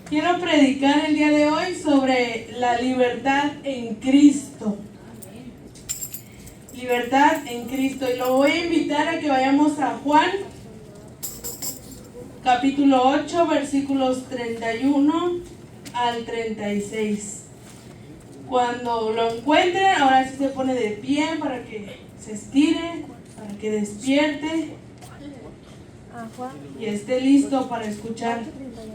Quiero predicar el día de hoy sobre la libertad en Cristo. Libertad en Cristo. Y lo voy a invitar a que vayamos a Juan, capítulo 8, versículos 31 al 36. Cuando lo encuentren, ahora sí se pone de pie para que se estire, para que despierte y esté listo para escuchar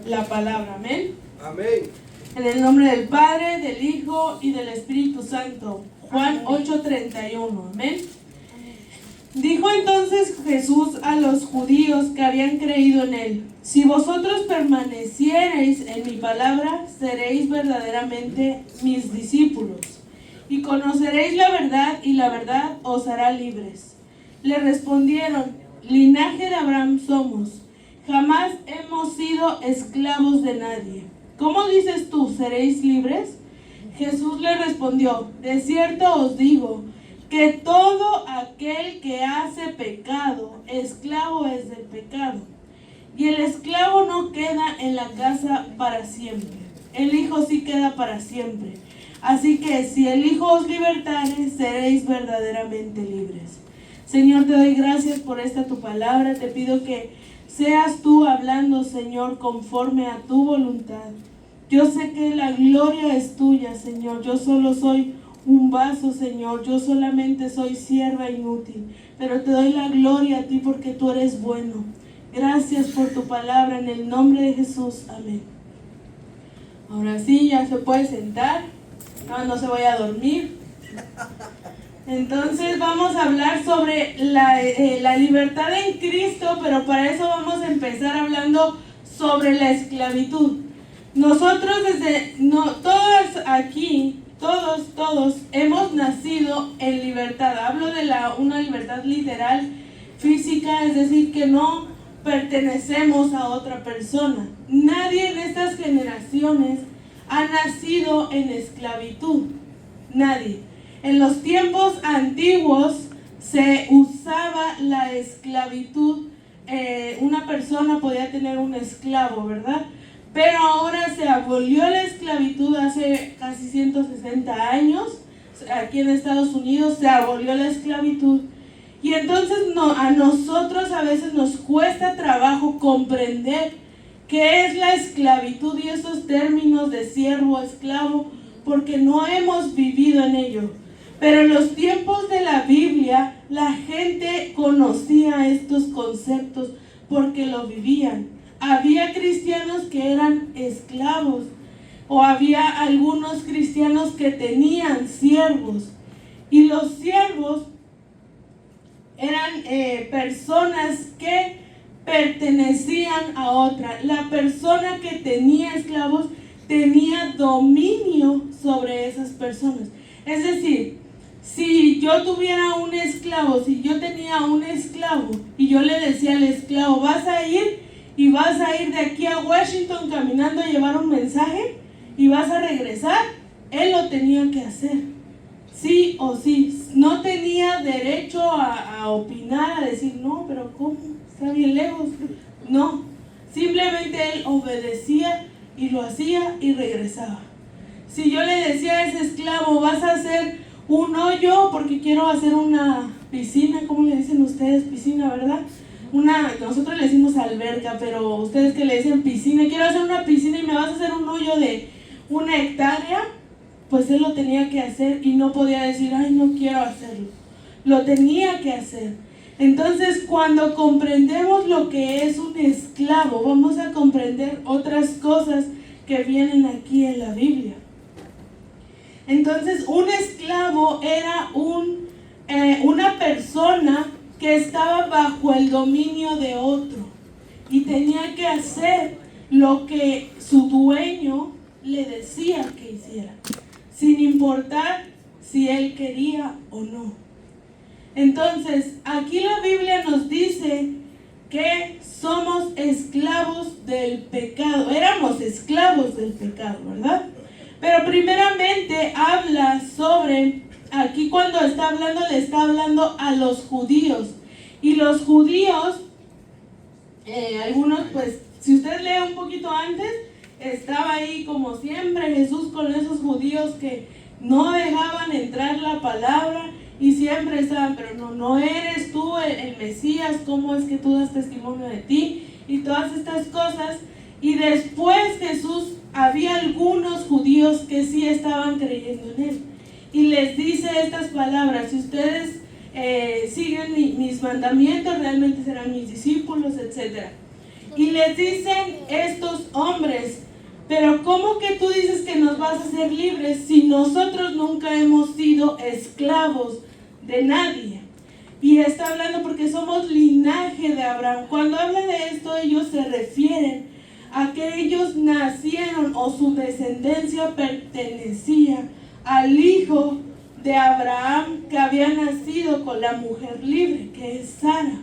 la palabra. Amén. Amén. En el nombre del Padre, del Hijo y del Espíritu Santo. Juan 8:31. Amén. Dijo entonces Jesús a los judíos que habían creído en él: si vosotros permaneciereis en mi palabra, seréis verdaderamente mis discípulos, y conoceréis la verdad, y la verdad os hará libres. Le respondieron: linaje de Abraham somos, jamás hemos sido esclavos de nadie. ¿Cómo dices tú, seréis libres? Jesús le respondió: de cierto os digo, que todo aquel que hace pecado, esclavo es del pecado. Y el esclavo no queda en la casa para siempre, el Hijo sí queda para siempre. Así que si el Hijo os libertare, seréis verdaderamente libres. Señor, te doy gracias por esta tu palabra. Te pido que seas tú hablando, Señor, conforme a tu voluntad. Yo sé que la gloria es tuya, Señor. Yo solo soy un vaso, Señor. Yo solamente soy sierva inútil. Pero te doy la gloria a ti porque tú eres bueno. Gracias por tu palabra en el nombre de Jesús. Amén. Ahora sí, ya se puede sentar. No se vaya a dormir. Entonces vamos a hablar sobre la libertad en Cristo, pero para eso vamos a empezar hablando sobre la esclavitud. Nosotros todos aquí, todos hemos nacido en libertad. Hablo de una libertad literal, física, es decir, que no pertenecemos a otra persona. Nadie en estas generaciones ha nacido en esclavitud. Nadie. En los tiempos antiguos se usaba la esclavitud. Una persona podía tener un esclavo, ¿verdad? Pero ahora se abolió la esclavitud hace casi 160 años. Aquí en Estados Unidos se abolió la esclavitud. Y entonces a nosotros a veces nos cuesta trabajo comprender qué es la esclavitud y esos términos de siervo, esclavo, porque no hemos vivido en ello. Pero en los tiempos de la Biblia, la gente conocía estos conceptos porque lo vivían. Había cristianos que eran esclavos, o había algunos cristianos que tenían siervos. Y los siervos eran personas que pertenecían a otra. La persona que tenía esclavos tenía dominio sobre esas personas. Es decir, si yo tuviera un esclavo, si yo tenía un esclavo y yo le decía al esclavo: vas a ir y vas a ir de aquí a Washington caminando a llevar un mensaje y vas a regresar, él lo tenía que hacer, sí o sí. No tenía derecho a opinar, a decir: no, pero ¿cómo? Está bien lejos. No, simplemente él obedecía y lo hacía y regresaba. Si yo le decía a ese esclavo: vas a hacer un hoyo porque quiero hacer una piscina, ¿cómo le dicen ustedes? Piscina, ¿verdad? Nosotros le decimos alberca, pero ustedes que le dicen piscina, quiero hacer una piscina y me vas a hacer un hoyo de 1 hectárea, pues él lo tenía que hacer y no podía decir: ay, no quiero hacerlo. Lo tenía que hacer. Entonces, cuando comprendemos lo que es un esclavo, vamos a comprender otras cosas que vienen aquí en la Biblia. Entonces, un esclavo era una persona que estaba bajo el dominio de otro y tenía que hacer lo que su dueño le decía que hiciera, sin importar si él quería o no. Entonces, aquí la Biblia nos dice que somos esclavos del pecado. Éramos esclavos del pecado, ¿verdad? Pero primeramente habla sobre, aquí cuando está hablando, le está hablando a los judíos. Y los judíos, algunos, pues, si usted lee un poquito antes, estaba ahí como siempre Jesús con esos judíos que no dejaban entrar la palabra y siempre estaban, pero no eres tú el Mesías, ¿cómo es que tú das testimonio de ti? Y todas estas cosas. Y después Jesús, había algunos judíos que sí estaban creyendo en él. Y les dice estas palabras: si ustedes siguen mis mandamientos, realmente serán mis discípulos, etc. Y les dicen estos hombres: pero ¿cómo que tú dices que nos vas a hacer libres si nosotros nunca hemos sido esclavos de nadie? Y está hablando porque somos linaje de Abraham. Cuando habla de esto, ellos se refieren a que ellos nacieron o su descendencia pertenecía al hijo de Abraham que había nacido con la mujer libre, que es Sara.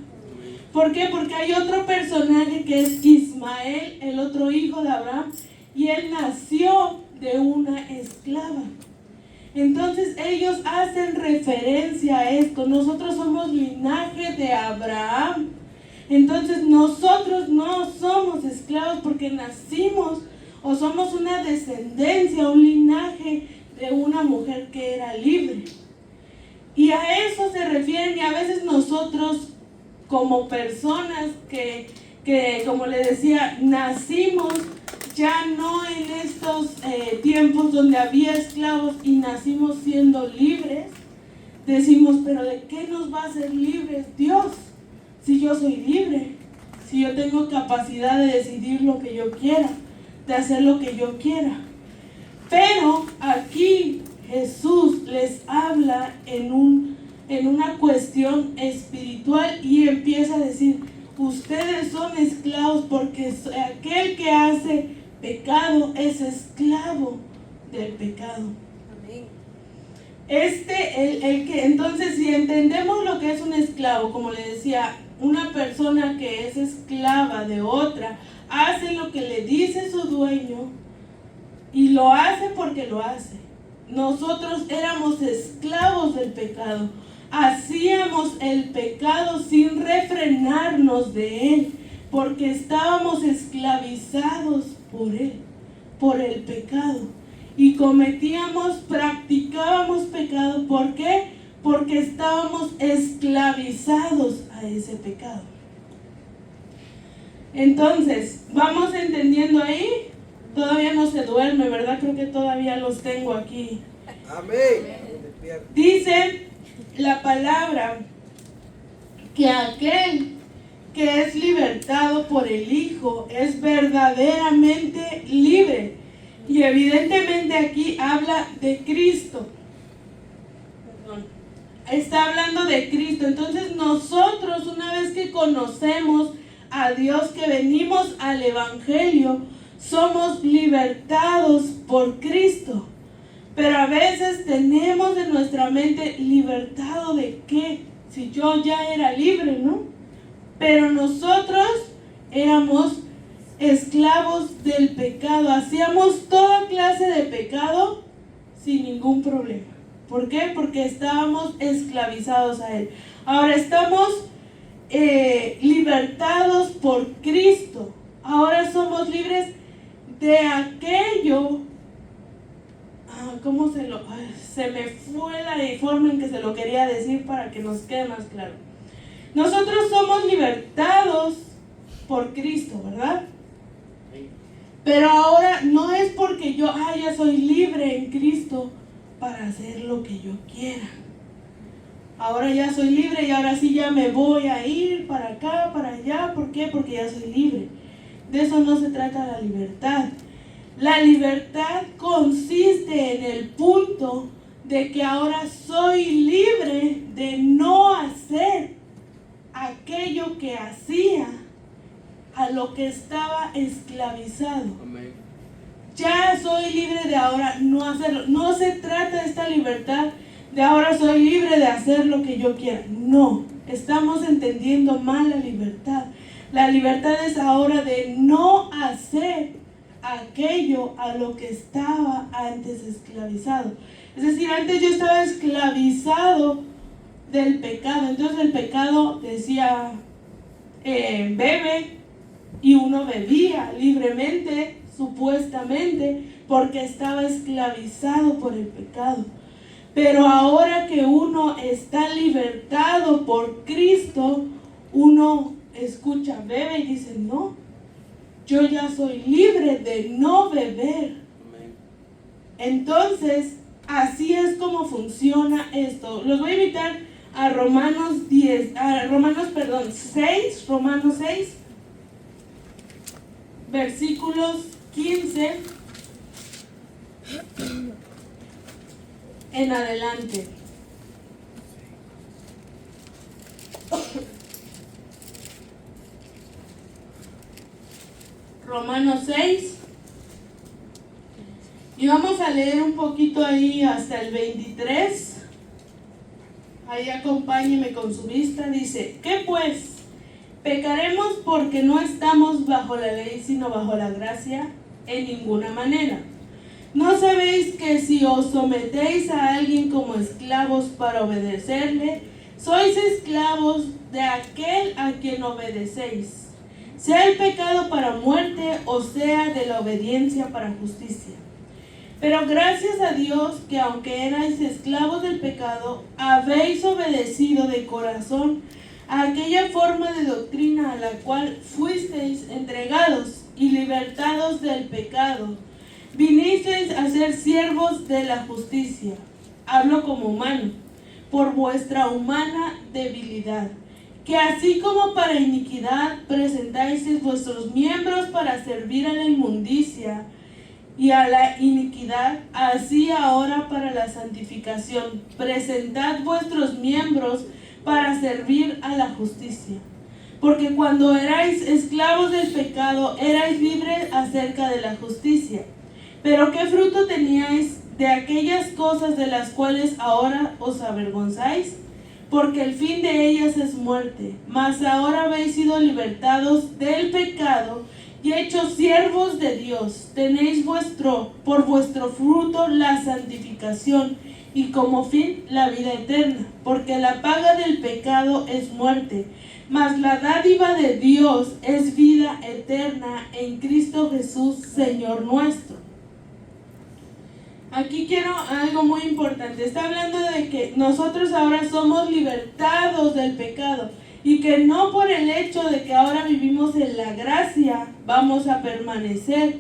¿Por qué? Porque hay otro personaje que es Ismael, el otro hijo de Abraham, y él nació de una esclava. Entonces ellos hacen referencia a esto: nosotros somos linaje de Abraham. Entonces nosotros no somos esclavos porque nacimos o somos una descendencia, un linaje de una mujer que era libre. Y a eso se refieren. Y a veces nosotros, como personas que como le decía, nacimos ya no en estos tiempos donde había esclavos y nacimos siendo libres, decimos: pero ¿de qué nos va a hacer libres Dios? Si yo soy libre, si yo tengo capacidad de decidir lo que yo quiera, de hacer lo que yo quiera. Pero aquí Jesús les habla en una cuestión espiritual y empieza a decir: ustedes son esclavos porque aquel que hace pecado es esclavo del pecado. Amén. Entonces, si entendemos lo que es un esclavo, como le decía, una persona que es esclava de otra, hace lo que le dice su dueño y lo hace porque lo hace. Nosotros éramos esclavos del pecado, hacíamos el pecado sin refrenarnos de él, porque estábamos esclavizados por él, por el pecado, y practicábamos pecado. ¿Por qué? Porque estábamos esclavizados a ese pecado. Entonces, ¿vamos entendiendo ahí? Todavía no se duerme, ¿verdad? Creo que todavía los tengo aquí. Amén. Dice la palabra que aquel que es libertado por el Hijo es verdaderamente libre. Y evidentemente aquí habla de Cristo. Está hablando de Cristo. Entonces nosotros, una vez que conocemos a Dios, que venimos al Evangelio, somos libertados por Cristo. Pero a veces tenemos en nuestra mente: ¿libertado de qué? Si yo ya era libre, ¿no? Pero nosotros éramos esclavos del pecado, hacíamos toda clase de pecado sin ningún problema. ¿Por qué? Porque estábamos esclavizados a él. Ahora estamos libertados por Cristo. Ahora somos libres de aquello. Se me fue la forma en que se lo quería decir para que nos quede más claro. Nosotros somos libertados por Cristo, ¿verdad? Pero ahora no es porque yo ya soy libre en Cristo para hacer lo que yo quiera. Ahora ya soy libre y ahora sí ya me voy a ir para acá, para allá. ¿Por qué? Porque ya soy libre. De eso no se trata la libertad. La libertad consiste en el punto de que ahora soy libre de no hacer aquello que hacía, a lo que estaba esclavizado. Amén. Ya soy libre de ahora no hacerlo. No se trata de esta libertad de ahora soy libre de hacer lo que yo quiera. No, estamos entendiendo mal la libertad. La libertad es ahora de no hacer aquello a lo que estaba antes esclavizado. Es decir, antes yo estaba esclavizado del pecado. Entonces el pecado decía, bebe, y uno bebía libremente supuestamente, porque estaba esclavizado por el pecado. Pero ahora que uno está libertado por Cristo, uno escucha, bebe y dice, no, yo ya soy libre de no beber. Entonces, así es como funciona esto. Los voy a invitar a Romanos 6, versículos 15 en adelante. Romanos 6. Y vamos a leer un poquito ahí hasta el 23. Ahí acompáñeme con su vista. Dice, ¿qué pues? ¿Pecaremos porque no estamos bajo la ley sino bajo la gracia? En ninguna manera. ¿No sabéis que si os sometéis a alguien como esclavos para obedecerle, sois esclavos de aquel a quien obedecéis? Sea el pecado para muerte o sea de la obediencia para justicia. Pero gracias a Dios que aunque erais esclavos del pecado, habéis obedecido de corazón a aquella forma de doctrina a la cual fuisteis entregados y libertados del pecado. Vinisteis a ser siervos de la justicia. Hablo como humano, por vuestra humana debilidad. Que así como para iniquidad presentáis vuestros miembros para servir a la inmundicia y a la iniquidad, así ahora para la santificación, presentad vuestros miembros para servir a la justicia. Porque cuando erais esclavos del pecado, erais libres acerca de la justicia. Pero ¿qué fruto teníais de aquellas cosas de las cuales ahora os avergonzáis? Porque el fin de ellas es muerte. Mas ahora habéis sido libertados del pecado y hechos siervos de Dios. Tenéis por vuestro fruto la santificación y como fin la vida eterna. Porque la paga del pecado es muerte, mas la dádiva de Dios es vida eterna en Cristo Jesús, Señor nuestro. Aquí quiero algo muy importante. Está hablando de que nosotros ahora somos libertados del pecado y que no por el hecho de que ahora vivimos en la gracia vamos a permanecer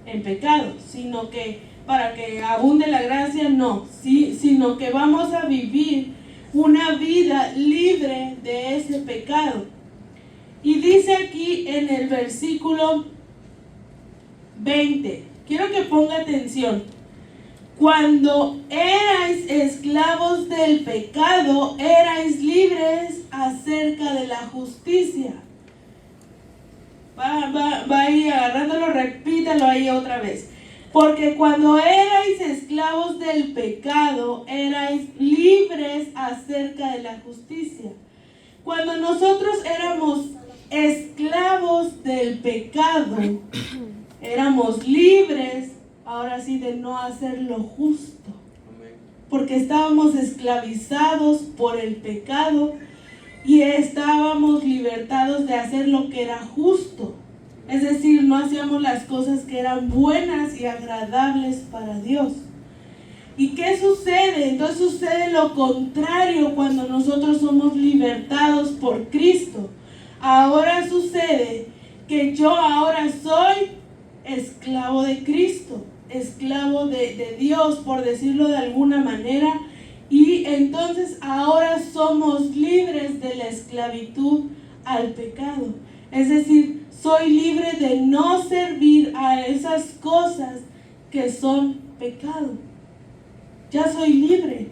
en pecado, sino que para que abunde la gracia no, sino que vamos a vivir una vida libre de ese pecado. Y dice aquí en el versículo 20, quiero que ponga atención. Cuando erais esclavos del pecado, erais libres acerca de la justicia. Va ahí agarrándolo, repítalo ahí otra vez. Porque cuando erais esclavos del pecado, erais libres acerca de la justicia. Cuando nosotros éramos esclavos del pecado, éramos libres, ahora sí, de no hacer lo justo. Porque estábamos esclavizados por el pecado y estábamos libertados de hacer lo que era justo. Es decir, no hacíamos las cosas que eran buenas y agradables para Dios. ¿Y qué sucede? Entonces sucede lo contrario cuando nosotros somos libertados por Cristo. Ahora sucede que yo ahora soy esclavo de Cristo, esclavo de Dios, por decirlo de alguna manera, y entonces ahora somos libres de la esclavitud al pecado. Es decir, soy libre de no servir a esas cosas que son pecado. Ya soy libre,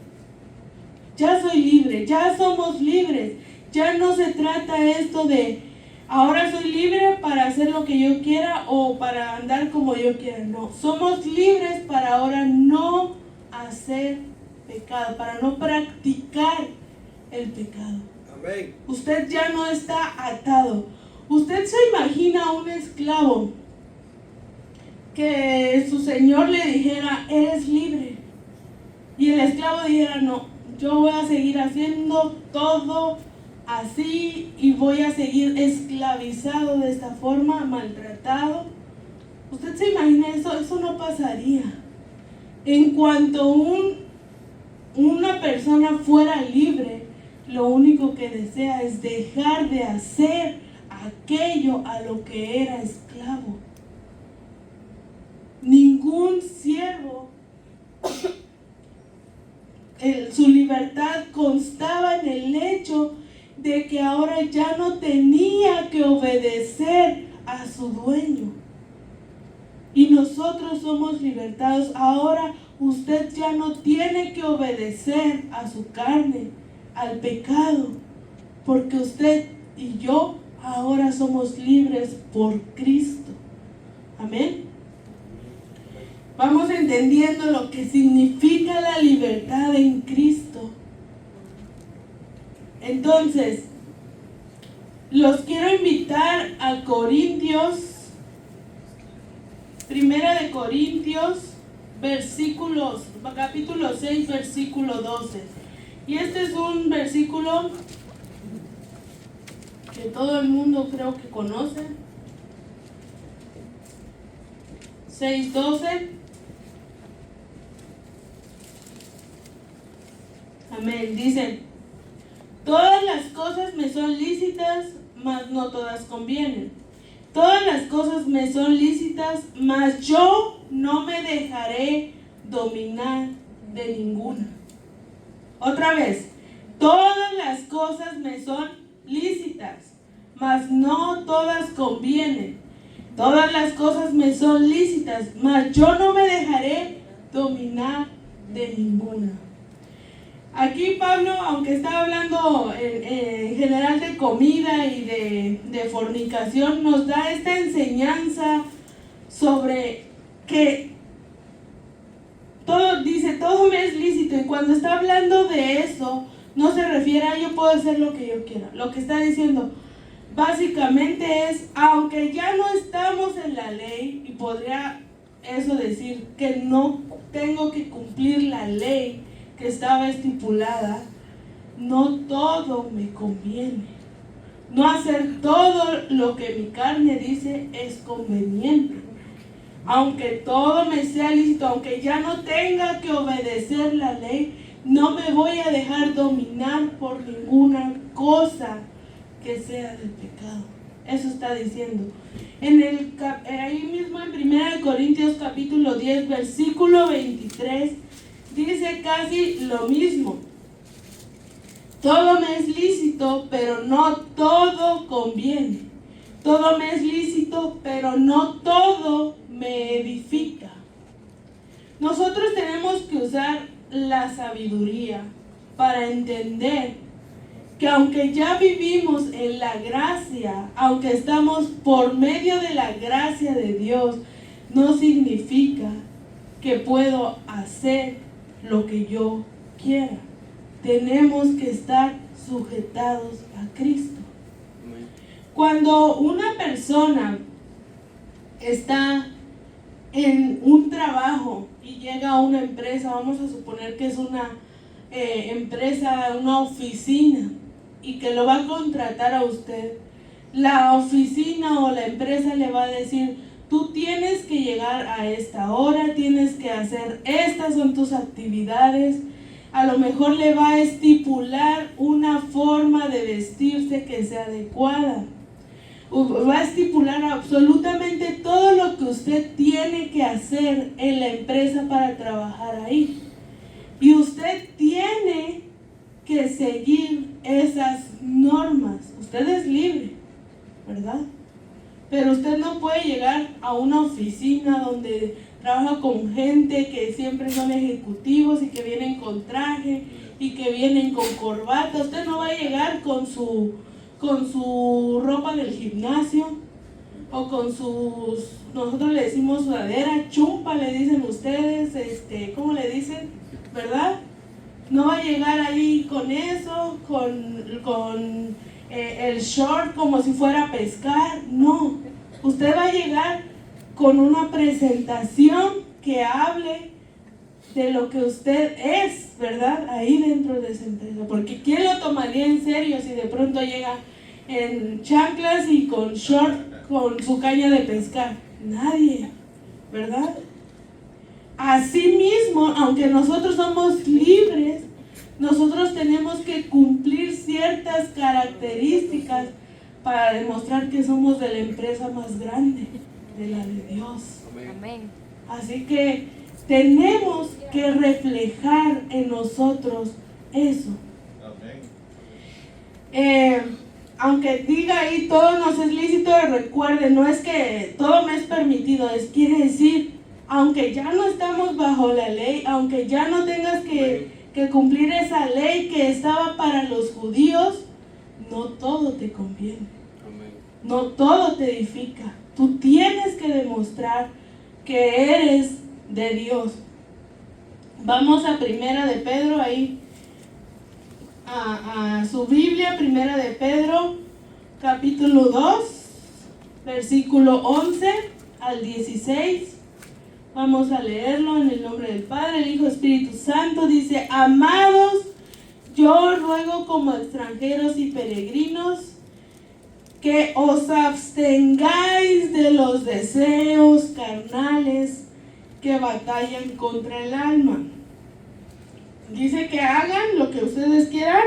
ya somos libres. Ya no se trata esto de ahora soy libre para hacer lo que yo quiera o para andar como yo quiera. No, somos libres para ahora no hacer pecado, para no practicar el pecado. Amén. Usted ya no está atado. Usted se imagina a un esclavo que su señor le dijera, eres libre. Y el esclavo dijera, no, yo voy a seguir haciendo todo así y voy a seguir esclavizado de esta forma, maltratado. Usted se imagina eso no pasaría. En cuanto una persona fuera libre, lo único que desea es dejar de hacer aquello a lo que era esclavo. Ningún siervo, su libertad constaba en el hecho de que ahora ya no tenía que obedecer a su dueño. Y nosotros somos libertados. Ahora usted ya no tiene que obedecer a su carne, al pecado, porque usted y yo ahora somos libres por Cristo. Amén. Vamos entendiendo lo que significa la libertad en Cristo. Entonces, los quiero invitar a Corintios, Primera de Corintios, capítulo 6, versículo 12. Y este es un versículo que todo el mundo creo que conoce. 6:12. Amén. Dice: todas las cosas me son lícitas, mas no todas convienen. Todas las cosas me son lícitas, mas yo no me dejaré dominar de ninguna. Otra vez, todas las cosas me son lícitas, mas no todas convienen. Todas las cosas me son lícitas, mas yo no me dejaré dominar de ninguna. Aquí Pablo, aunque está hablando en general de comida y de fornicación, nos da esta enseñanza sobre que todo me es lícito. Y cuando está hablando de eso, no se refiere a yo puedo hacer lo que yo quiera. Lo que está diciendo básicamente es, aunque ya no estamos en la ley, y podría eso decir que no tengo que cumplir la ley que estaba estipulada, no todo me conviene. No hacer todo lo que mi carne dice es conveniente. Aunque todo me sea lícito, aunque ya no tenga que obedecer la ley, no me voy a dejar dominar por ninguna cosa que sea del pecado. Eso está diciendo. Ahí mismo en 1 Corintios capítulo 10, versículo 23, dice casi lo mismo. Todo me es lícito, pero no todo conviene. Todo me es lícito, pero no todo me edifica. Nosotros tenemos que usar la sabiduría para entender que aunque ya vivimos en la gracia, aunque estamos por medio de la gracia de Dios, no significa que puedo hacer lo que yo quiera. Tenemos que estar sujetados a Cristo. Cuando una persona está en un trabajo y llega a una empresa, vamos a suponer que es una empresa, una oficina, y que lo va a contratar a usted, la oficina o la empresa le va a decir: tú tienes que llegar a esta hora, tienes que hacer, estas son tus actividades. A lo mejor le va a estipular una forma de vestirse que sea adecuada. Va a estipular absolutamente todo lo que usted tiene que hacer en la empresa para trabajar ahí. Y usted tiene que seguir esas normas. Usted es libre, ¿verdad? Pero usted no puede llegar a una oficina donde trabaja con gente que siempre son ejecutivos y que vienen con traje y que vienen con corbata. Usted no va a llegar con su ropa del gimnasio o con sus, nosotros le decimos sudadera, chumpa le dicen ustedes, ¿cómo le dicen? ¿Verdad? No va a llegar ahí con eso, con el short como si fuera a pescar. No, usted va a llegar con una presentación que hable de lo que usted es, ¿verdad? Ahí dentro de esa empresa. Porque ¿quién lo tomaría en serio si de pronto llega en chanclas y con short con su caña de pescar? Nadie. ¿verdad? Asimismo, aunque nosotros somos libres, nosotros tenemos que cumplir ciertas características para demostrar que somos de la empresa más grande, de la de Dios. Amén. Así que tenemos que reflejar en nosotros eso. Aunque diga ahí todo nos es lícito, recuerde, no es que todo me es permitido, quiere decir, aunque ya no estamos bajo la ley, aunque ya no tengas que cumplir esa ley que estaba para los judíos, no todo te conviene. No todo te edifica. Tú tienes que demostrar que eres de Dios. Vamos a Primera de Pedro, ahí a su Biblia, Primera de Pedro, capítulo 2, versículo 11 al 16. Vamos a leerlo en el nombre del Padre, el Hijo, Espíritu Santo. Dice: amados, yo ruego como extranjeros y peregrinos que os abstengáis de los deseos carnales que batallan contra el alma. ¿Dice que hagan lo que ustedes quieran?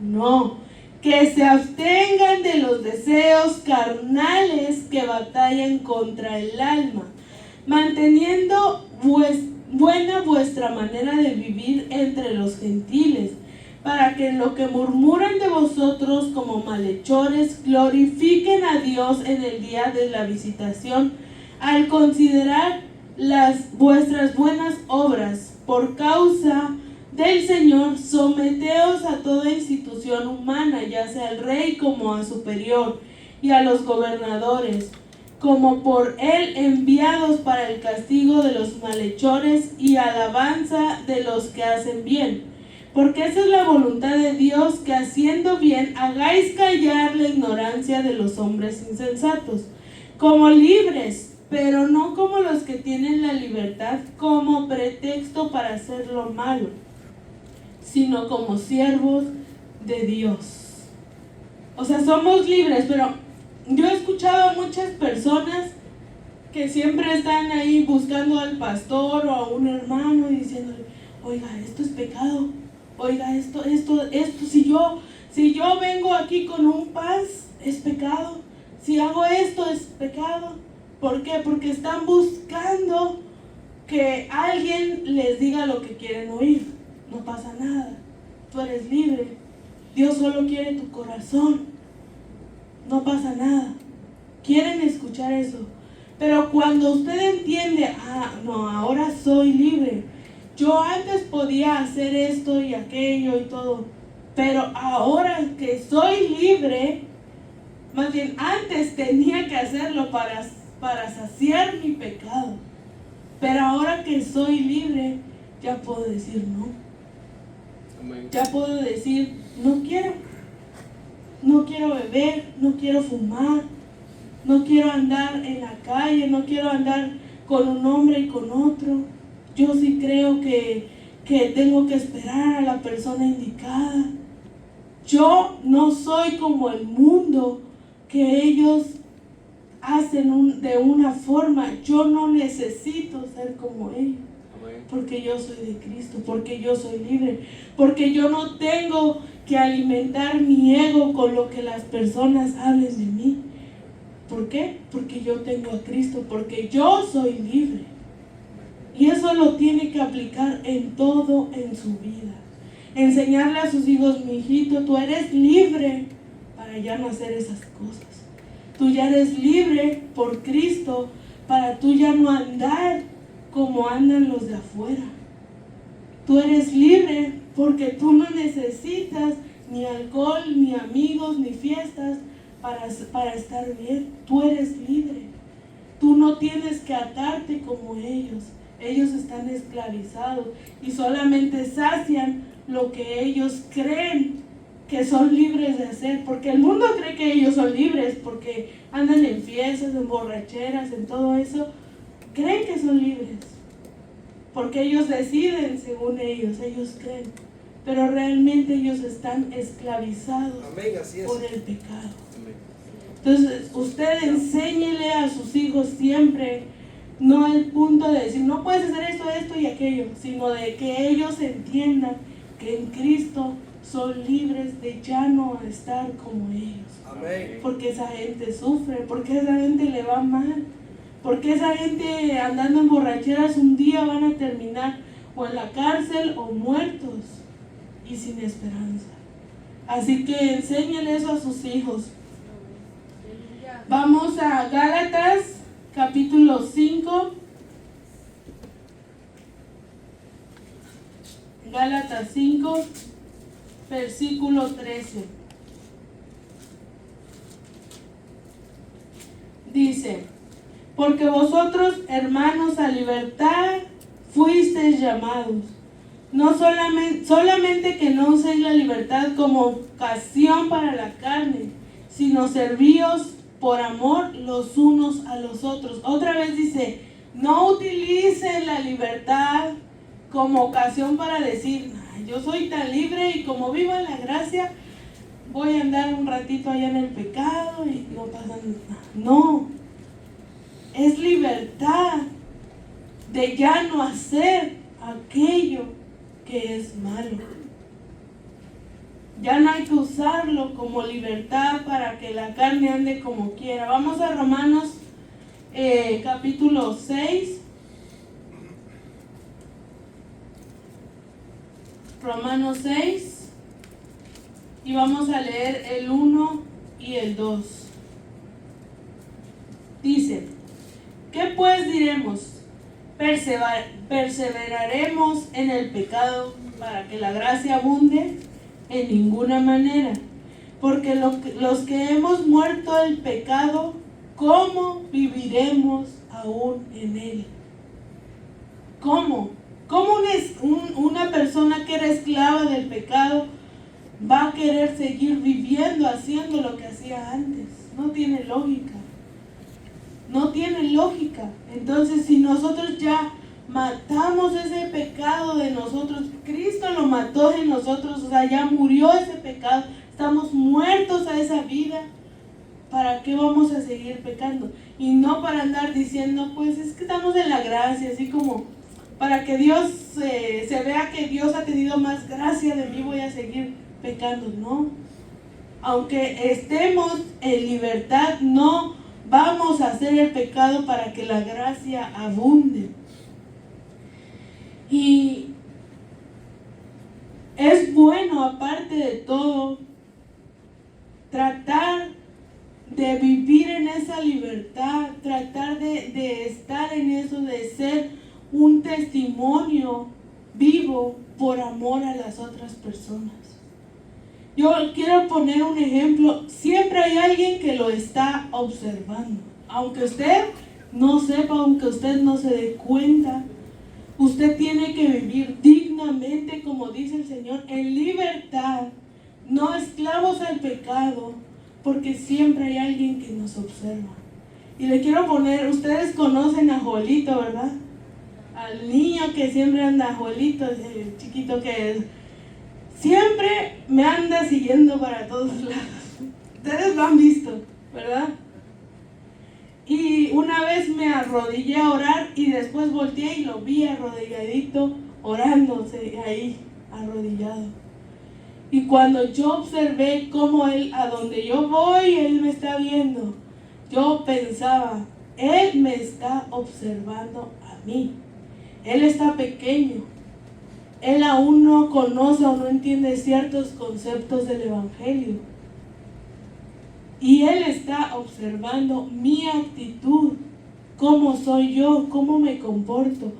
No, que se abstengan de los deseos carnales que batallan contra el alma, manteniendo buena vuestra manera de vivir entre los gentiles, para que en lo que murmuran de vosotros como malhechores glorifiquen a Dios en el día de la visitación, al considerar vuestras buenas obras. Por causa del Señor, someteos a toda institución humana, ya sea al rey como a superior, y a los gobernadores, como por él enviados para el castigo de los malhechores y alabanza de los que hacen bien. Porque esa es la voluntad de Dios, que haciendo bien hagáis callar la ignorancia de los hombres insensatos, como libres, pero no como los que tienen la libertad como pretexto para hacer lo malo, sino como siervos de Dios. O sea, somos libres, pero yo he escuchado a muchas personas que siempre están ahí buscando al pastor o a un hermano y diciéndole: oiga, esto es pecado. Oiga, esto, si yo vengo aquí con un paz, es pecado. Si hago esto, es pecado. ¿Por qué? Porque están buscando que alguien les diga lo que quieren oír. No pasa nada. Tú eres libre. Dios solo quiere tu corazón. No pasa nada. Quieren escuchar eso. Pero cuando usted entiende, no, ahora soy libre. Yo antes podía hacer esto y aquello y todo, pero ahora que soy libre, más bien antes tenía que hacerlo para saciar mi pecado, pero ahora que soy libre, ya puedo decir no. Ya puedo decir: no quiero beber, no quiero fumar, no quiero andar en la calle, no quiero andar con un hombre y con otro. Yo sí creo que tengo que esperar a la persona indicada. Yo no soy como el mundo, que ellos hacen de una forma. Yo no necesito ser como ellos, porque yo soy de Cristo, porque yo soy libre, porque yo no tengo que alimentar mi ego con lo que las personas hablen de mí. ¿Por qué? Porque yo tengo a Cristo, porque yo soy libre. Y eso lo tiene que aplicar en todo en su vida. Enseñarle a sus hijos: mi hijito, tú eres libre para ya no hacer esas cosas. Tú ya eres libre por Cristo para tú ya no andar como andan los de afuera. Tú eres libre porque tú no necesitas ni alcohol, ni amigos, ni fiestas para estar bien. Tú eres libre. Tú no tienes que atarte como ellos. Ellos están esclavizados y solamente sacian lo que ellos creen que son libres de hacer, porque el mundo cree que ellos son libres porque andan en fiestas, en borracheras, en todo eso. Creen que son libres porque ellos deciden según ellos creen, pero realmente ellos están esclavizados por el pecado. Entonces usted enséñele a sus hijos siempre No el punto de decir, no puedes hacer esto, esto y aquello, sino de que ellos entiendan que en Cristo son libres de ya no estar como ellos. Amén. Porque esa gente sufre, porque esa gente le va mal, porque esa gente andando en borracheras un día van a terminar o en la cárcel o muertos y sin esperanza. Así que enséñale eso a sus hijos. Vamos a Gálatas capítulo 5. Gálatas 5, versículo 13. Dice: porque vosotros, hermanos, a libertad fuisteis llamados. No solamente que no uséis la libertad como ocasión para la carne, sino servíos por amor los unos a los otros. Otra vez dice, no utilicen la libertad como ocasión para decir, yo soy tan libre y como vivo en la gracia, voy a andar un ratito allá en el pecado y no pasa nada. No, es libertad de ya no hacer aquello que es malo. Ya no hay que usarlo como libertad para que la carne ande como quiera. Vamos a Romanos capítulo 6. Romanos 6. Y vamos a leer el 1 y el 2. Dice: ¿qué pues diremos? ¿Perseveraremos en el pecado para que la gracia abunde? En ninguna manera. Porque los que hemos muerto al pecado, ¿cómo viviremos aún en él? ¿Cómo? ¿Cómo una persona que era esclava del pecado va a querer seguir viviendo, haciendo lo que hacía antes? No tiene lógica. No tiene lógica. Entonces, si nosotros ya matamos ese pecado de nosotros, Cristo lo mató en nosotros, o sea, ya murió ese pecado, estamos muertos a esa vida, ¿para qué vamos a seguir pecando? Y no para andar diciendo, pues es que estamos en la gracia, así como para que Dios se vea que Dios ha tenido más gracia de mí, voy a seguir pecando. No, aunque estemos en libertad, no vamos a hacer el pecado para que la gracia abunde. Y es bueno, aparte de todo, tratar de vivir en esa libertad, tratar de estar en eso, de ser un testimonio vivo por amor a las otras personas. Yo quiero poner un ejemplo. Siempre hay alguien que lo está observando. Aunque usted no sepa, aunque usted no se dé cuenta, usted tiene que vivir dignamente, como dice el Señor, en libertad, no esclavos al pecado, porque siempre hay alguien que nos observa. Y le quiero poner, ustedes conocen a Joelito, ¿verdad? Al niño que siempre anda, Joelito, ese chiquito que es. Siempre me anda siguiendo para todos lados. Ustedes lo han visto, ¿verdad? Y una vez me arrodillé a orar y después volteé y lo vi arrodilladito, orándose ahí, arrodillado. Y cuando yo observé cómo él, a donde yo voy, él me está viendo, yo pensaba, él me está observando a mí. Él está pequeño. Él aún no conoce o no entiende ciertos conceptos del Evangelio. Y Él está observando mi actitud, cómo soy yo, cómo me comporto.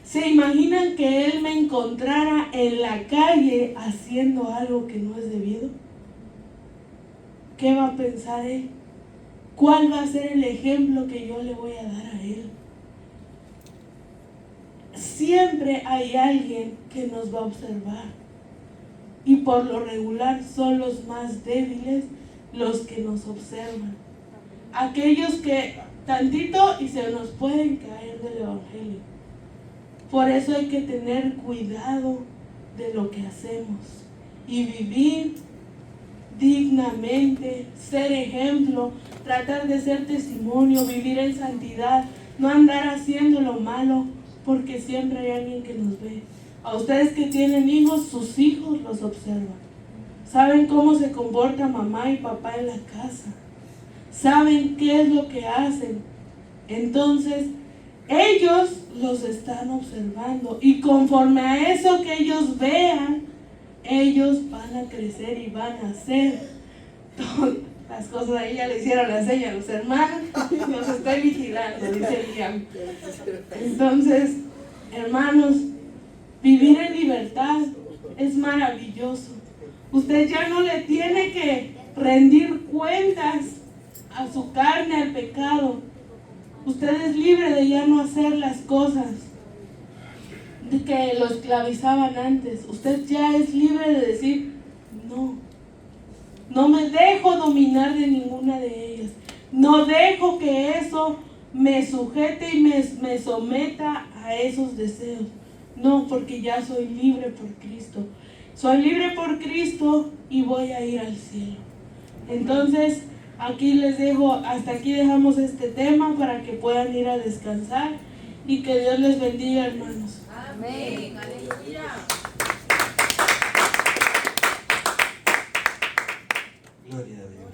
¿Se imaginan que Él me encontrara en la calle haciendo algo que no es debido? ¿Qué va a pensar Él? ¿Cuál va a ser el ejemplo que yo le voy a dar a Él? Siempre hay alguien que nos va a observar. Y por lo regular son los más débiles los que nos observan. Aquellos que tantito y se nos pueden caer del Evangelio. Por eso hay que tener cuidado de lo que hacemos y vivir dignamente, ser ejemplo, tratar de ser testimonio, vivir en santidad, no andar haciendo lo malo, porque siempre hay alguien que nos ve. A ustedes que tienen hijos, sus hijos los observan. Saben cómo se comporta mamá y papá en la casa. Saben qué es lo que hacen. Entonces, ellos los están observando. Y conforme a eso que ellos vean, ellos van a crecer y van a hacer todas las cosas. Ahí ya le hicieron la seña a los hermanos. Los estoy vigilando, dice Liam. Entonces, hermanos, vivir en libertad es maravilloso. Usted ya no le tiene que rendir cuentas a su carne, al pecado. Usted es libre de ya no hacer las cosas de que lo esclavizaban antes. Usted ya es libre de decir, no me dejo dominar de ninguna de ellas. No dejo que eso me sujete y me someta a esos deseos. No, porque ya soy libre por Cristo. Soy libre por Cristo y voy a ir al cielo. Entonces, aquí les dejo, hasta aquí dejamos este tema para que puedan ir a descansar y que Dios les bendiga, hermanos. Amén.